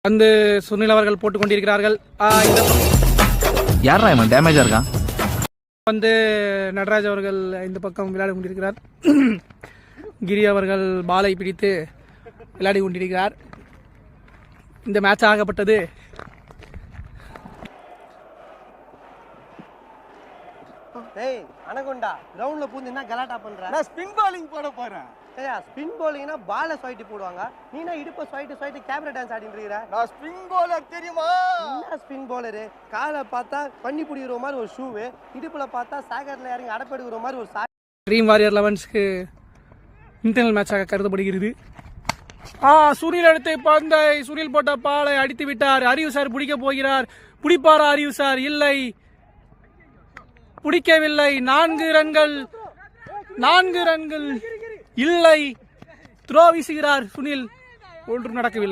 வந்து சுனில் அவர்கள் போட்டுக் கொண்டிருக்கிறார்கள். யாரா இவன் டேமேஜா இருக்கான்? வந்து நடராஜ் அவர்கள் இந்த பக்கம் விளையாடி கொண்டிருக்கிறார். கிரி அவர்கள் பாலை பிடித்து விளையாடி கொண்டிருக்கிறார். இந்த மேட்ச் ஆகப்பட்டது டேய் அனகொண்டா கிரவுண்ட்ல பூந்து என்ன கலாட்டா பண்ற? நான் ஸ்பின் bowling போட போறேன். ஏயா ஸ்பின் bowlingனா பாலை ஸ்வைட் போடுவாங்க. நீனா இடுப்ப ஸ்வைட் கேமரா டான்ஸ் ஆடிட்டு இருக்கற. நான் ஸ்பின் bowler தெரியுமா? என்ன ஸ்பின் bowler? காலை பார்த்தா பண்ணி புடிக்குற மாதிரி ஒரு ஷூ, இடுப்புல பார்த்தா சாகர்ல இறங்கி அடப்படுக்குற மாதிரி ஒரு ட்ரீம் வாரியர் 11க்கு இன்டர்னல் மேட்சாக கருதப்படுகிறது. சுனில் எடுத்த பந்தை சுனில் போட்ட பாலை அடித்து விட்டார். அறிவு சார் பிடிக்க போகிறார். பிடிப்பாரா அறிவு சார்? இல்லை, பிடிக்கவில்லை. 4 ரன்கள் இல்லை. த்ரோ வீசுகிறார் சுனில். ஒன்றும் நடக்கவில்லை.